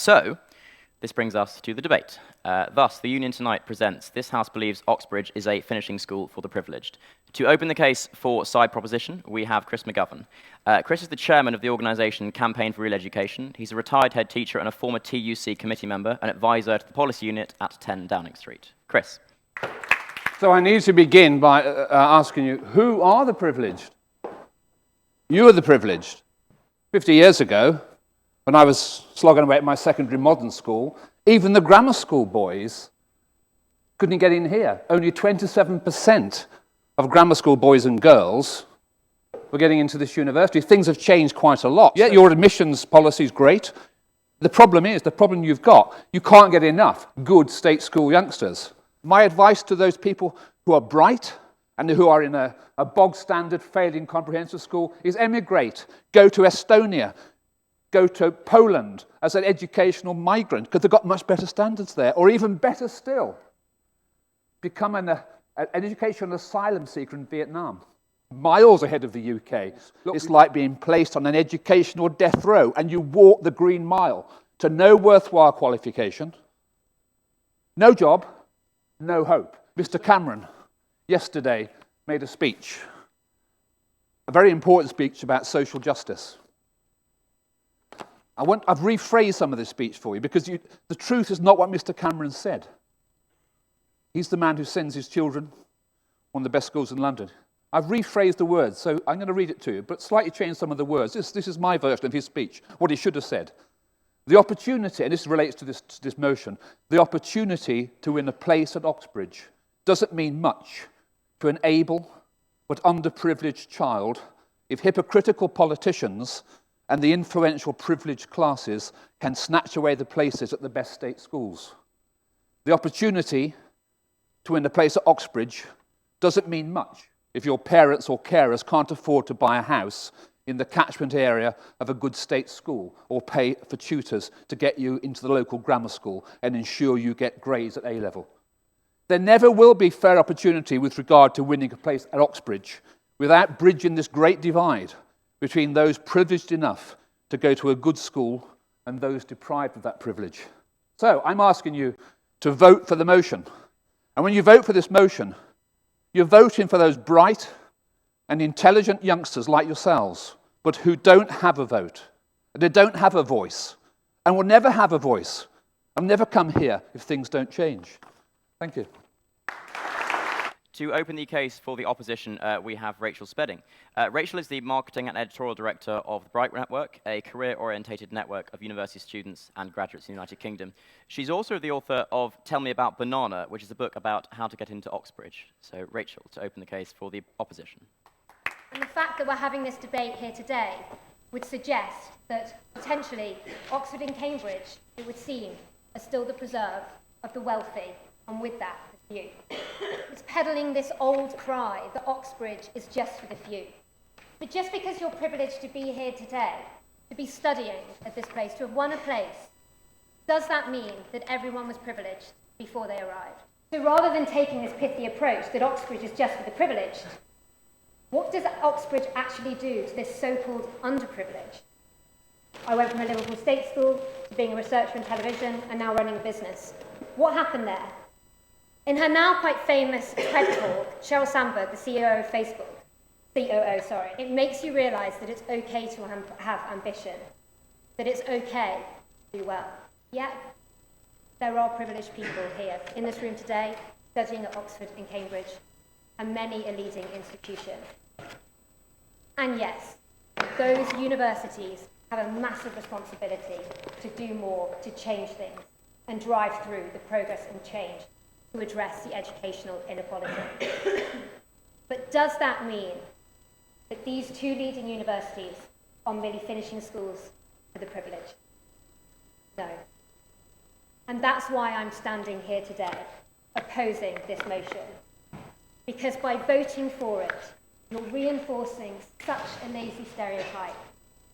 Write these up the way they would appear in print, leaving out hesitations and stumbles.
So, this brings us to the debate. Thus, the Union tonight presents, this House believes Oxbridge is a finishing school for the privileged. To open the case for side proposition, we have Chris McGovern. Chris is the chairman of the organisation Campaign for Real Education. He's a retired head teacher and a former TUC committee member and advisor to the policy unit at 10 Downing Street. Chris. So I need to begin by asking you, who are the privileged? You are the privileged. 50 years ago, when I was slogging away at my secondary modern school, even the grammar school boys couldn't get in here. Only 27% of grammar school boys and girls were getting into this university. Things have changed quite a lot. Yeah, your admissions policy is great. The problem you've got, you can't get enough good state school youngsters. My advice to those people who are bright and who are in a bog-standard failing comprehensive school is emigrate. Go to Estonia. Go to Poland as an educational migrant because they've got much better standards there. Or even better still, become an educational asylum seeker in Vietnam. Miles ahead of the UK. It's like being placed on an educational death row and you walk the green mile to no worthwhile qualification, no job, no hope. Mr. Cameron yesterday made a speech, a very important speech about social justice. I've rephrased some of this speech for you because the truth is not what Mr. Cameron said. He's the man who sends his children one of the best schools in London. I've rephrased the words, so I'm going to read it to you, but slightly change some of the words. This is my version of his speech, what he should have said. The opportunity, and this relates to this motion, the opportunity to win a place at Oxbridge doesn't mean much to an able but underprivileged child if hypocritical politicians and the influential privileged classes can snatch away the places at the best state schools. The opportunity to win a place at Oxbridge doesn't mean much if your parents or carers can't afford to buy a house in the catchment area of a good state school or pay for tutors to get you into the local grammar school and ensure you get grades at A-level. There never will be fair opportunity with regard to winning a place at Oxbridge without bridging this great divide between those privileged enough to go to a good school and those deprived of that privilege. So I'm asking you to vote for the motion. And when you vote for this motion, you're voting for those bright and intelligent youngsters like yourselves, but who don't have a vote, they don't have a voice, and will never have a voice, and never come here if things don't change. Thank you. To open the case for the opposition, we have Rachel Spedding. Rachel is the marketing and editorial director of the Bright Network, a career-orientated network of university students and graduates in the United Kingdom. She's also the author of Tell Me About Banana, which is a book about how to get into Oxbridge. So, Rachel, to open the case for the opposition. And the fact that we're having this debate here today would suggest that potentially Oxford and Cambridge, it would seem, are still the preserve of the wealthy, and with that, the few. It's peddling this old cry that Oxbridge is just for the few. But just because you're privileged to be here today, to be studying at this place, to have won a place, does that mean that everyone was privileged before they arrived? So rather than taking this pithy approach that Oxbridge is just for the privileged, what does Oxbridge actually do to this so-called underprivileged? I went from a Liverpool State School to being a researcher in television and now running a business. What happened there? In her now quite famous TED talk, Sheryl Sandberg, the CEO of Facebook, it makes you realise that it's okay to have ambition, that it's okay to do well. Yet, there are privileged people here in this room today, studying at Oxford and Cambridge, and many a leading institution. And yes, those universities have a massive responsibility to do more to change things and drive through the progress and change to address the educational inequality. But does that mean that these two leading universities are merely finishing schools for the privileged? No. And that's why I'm standing here today, opposing this motion. Because by voting for it, you're reinforcing such a lazy stereotype,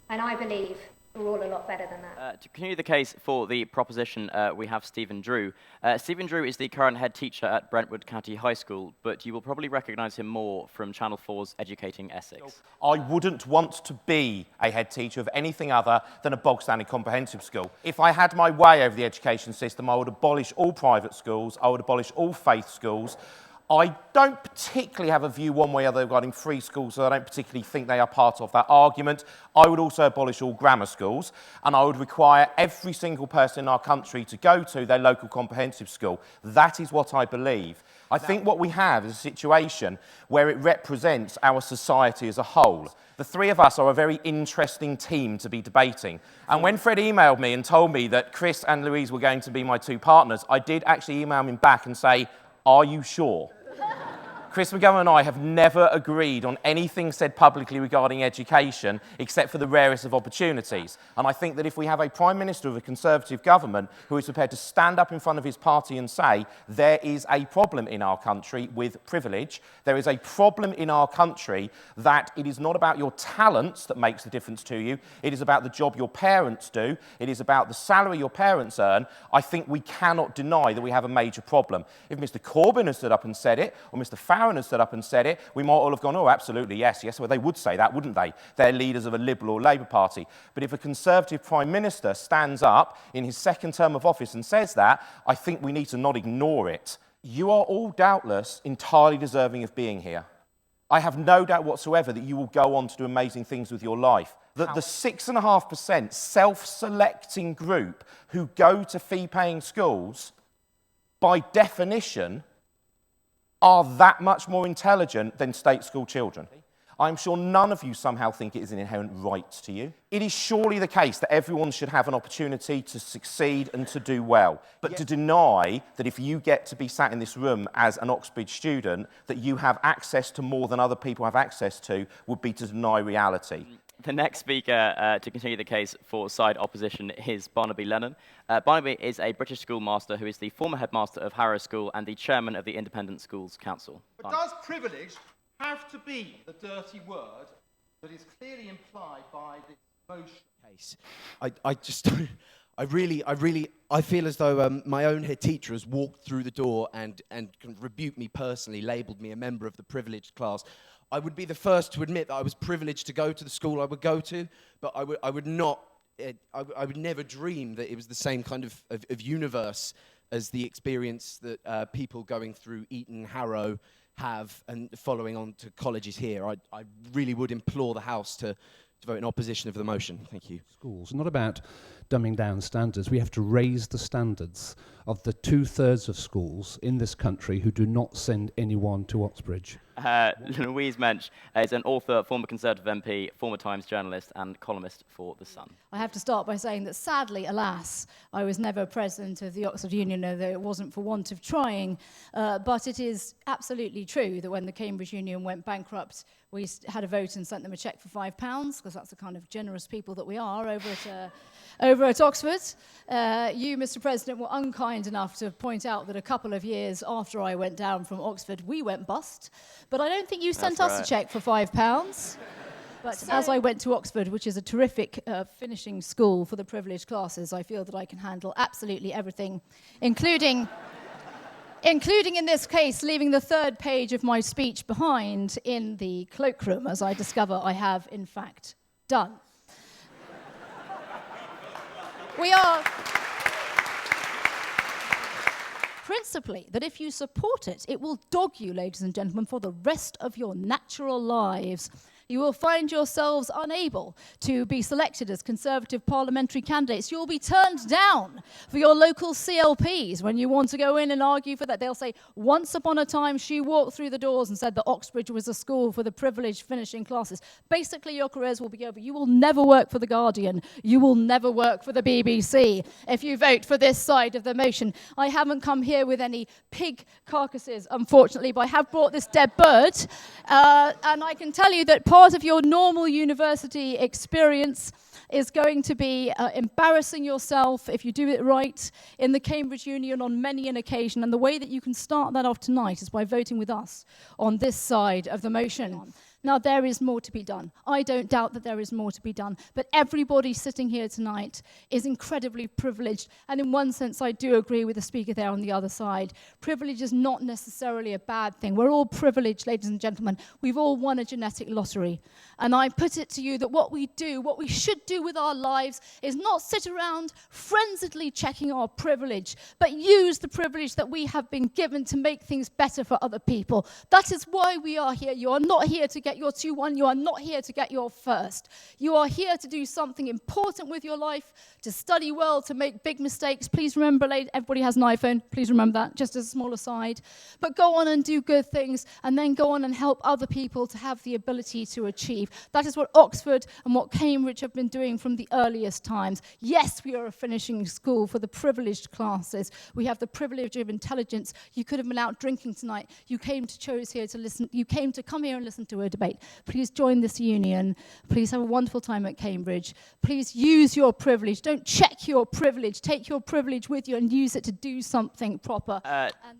and I believe we're all a lot better than that. To continue the case for the proposition, we have Stephen Drew. Stephen Drew is the current head teacher at Brentwood County High School, but you will probably recognise him more from Channel 4's Educating Essex. I wouldn't want to be a head teacher of anything other than a bog-standard comprehensive school. If I had my way over the education system, I would abolish all private schools, I would abolish all faith schools. I don't particularly have a view one way or the other regarding free schools, so I don't particularly think they are part of that argument. I would also abolish all grammar schools, and I would require every single person in our country to go to their local comprehensive school. That is what I believe. I think what we have is a situation where it represents our society as a whole. The three of us are a very interesting team to be debating. And when Fred emailed me and told me that Chris and Louise were going to be my two partners, I did actually email him back and say, "Are you sure?" Chris McGovern and I have never agreed on anything said publicly regarding education, except for the rarest of opportunities. And I think that if we have a Prime Minister of a Conservative government who is prepared to stand up in front of his party and say, there is a problem in our country with privilege, there is a problem in our country that it is not about your talents that makes the difference to you, it is about the job your parents do, it is about the salary your parents earn, I think we cannot deny that we have a major problem. If Mr Corbyn had stood up and said it, or Mr Farron has stood up and said it, we might all have gone, oh, absolutely, yes. Well, they would say that, wouldn't they? They're leaders of a Liberal or Labour Party. But if a Conservative Prime Minister stands up in his second term of office and says that, I think we need to not ignore it. You are all doubtless entirely deserving of being here. I have no doubt whatsoever that you will go on to do amazing things with your life. That the 6.5% self-selecting group who go to fee-paying schools, by definition, are that much more intelligent than state school children. I'm sure none of you somehow think it is an inherent right to you. It is surely the case that everyone should have an opportunity to succeed and to do well. But to deny that if you get to be sat in this room as an Oxbridge student, that you have access to more than other people have access to, would be to deny reality. The next speaker to continue the case for side opposition is Barnaby Lennon. Barnaby is a British schoolmaster who is the former headmaster of Harrow School and the chairman of the Independent Schools Council. But does privilege have to be the dirty word that is clearly implied by this motion? Case. I feel as though my own head teacher has walked through the door and rebuked me personally, labelled me a member of the privileged class. I would be the first to admit that I was privileged to go to the school I would go to, but I would never dream that it was the same kind of universe as the experience that people going through Eton, Harrow have and following on to colleges here. I really would implore the House to vote in opposition of the motion. Thank you. Schools, not about dumbing down standards. We have to raise the standards of the 2/3 of schools in this country who do not send anyone to Oxbridge. Louise Mensch is an author, former Conservative MP, former Times journalist and columnist for The Sun. I have to start by saying that sadly, alas, I was never president of the Oxford Union, although it wasn't for want of trying. But it is absolutely true that when the Cambridge Union went bankrupt, we had a vote and sent them a cheque for £5, because that's the kind of generous people that we are over at Oxford. You, Mr. President, were unkind enough to point out that a couple of years after I went down from Oxford, we went bust. But I don't think you sent us a cheque for £5. But as I went to Oxford, which is a terrific finishing school for the privileged classes, I feel that I can handle absolutely everything, including in this case, leaving the third page of my speech behind in the cloakroom, as I discover I have, in fact, done. We are principally that if you support it, it will dog you, ladies and gentlemen, for the rest of your natural lives. You will find yourselves unable to be selected as Conservative parliamentary candidates. You'll be turned down for your local CLPs when you want to go in and argue for that. They'll say, once upon a time, she walked through the doors and said that Oxbridge was a school for the privileged finishing classes. Basically, your careers will be over. You will never work for The Guardian. You will never work for the BBC if you vote for this side of the motion. I haven't come here with any pig carcasses, unfortunately, but I have brought this dead bird. And I can tell you that part of your normal university experience is going to be embarrassing yourself if you do it right in the Cambridge Union on many an occasion. And the way that you can start that off tonight is by voting with us on this side of the motion. Now, there is more to be done. I don't doubt that there is more to be done. But everybody sitting here tonight is incredibly privileged. And in one sense, I do agree with the speaker there on the other side. Privilege is not necessarily a bad thing. We're all privileged, ladies and gentlemen. We've all won a genetic lottery. And I put it to you that what we should do with our lives is not sit around frenziedly checking our privilege, but use the privilege that we have been given to make things better for other people. That is why we are here. You are not here to get your 2-1. You are not here to get your first. You are here to do something important with your life, to study well, to make big mistakes. Please remember, everybody has an iPhone. Please remember that, just as a small aside. But go on and do good things, and then go on and help other people to have the ability to achieve. That is what Oxford and what Cambridge have been doing from the earliest times. Yes, we are a finishing school for the privileged classes. We have the privilege of intelligence. You could have been out drinking tonight. You came to chose here to listen. You came to come here and listen to a debate. Please join this union. Please have a wonderful time at Cambridge. Please use your privilege. Don't check your privilege. Take your privilege with you and use it to do something proper.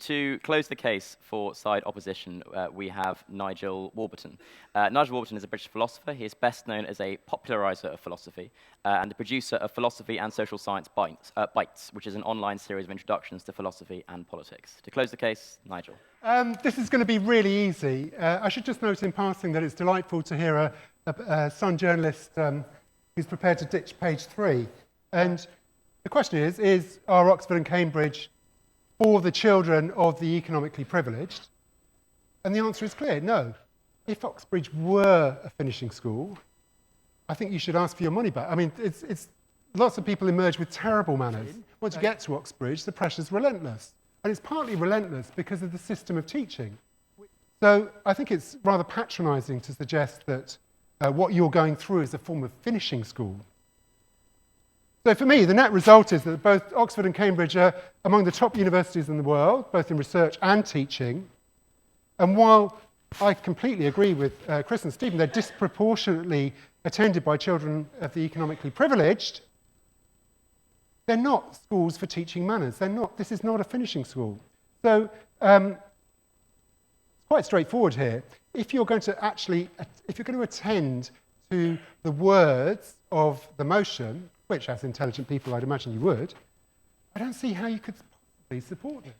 To close the case for side opposition, we have Nigel Warburton. Nigel Warburton is a British philosopher. He is best known as a populariser of philosophy and the producer of Philosophy and Sociology Bites, which is an online series of introductions to philosophy and politics. To close the case, Nigel. This is going to be really easy. I should just note in passing that it's delightful to hear a Sun journalist who's prepared to ditch page 3. And the question are Oxford and Cambridge for the children of the economically privileged? And the answer is clear, no. If Oxbridge were a finishing school, I think you should ask for your money back. I mean, it's lots of people emerge with terrible manners. Once you get to Oxbridge, the pressure's relentless. And it's partly relentless because of the system of teaching. So I think it's rather patronising to suggest that what you're going through is a form of finishing school. So for me, the net result is that both Oxford and Cambridge are among the top universities in the world, both in research and teaching. And while I completely agree with Chris and Stephen, they're disproportionately attended by children of the economically privileged, they're not schools for teaching manners. This is not a finishing school. So it's quite straightforward here. If you're going to attend to the words of the motion, which as intelligent people I'd imagine you would, I don't see how you could possibly support it.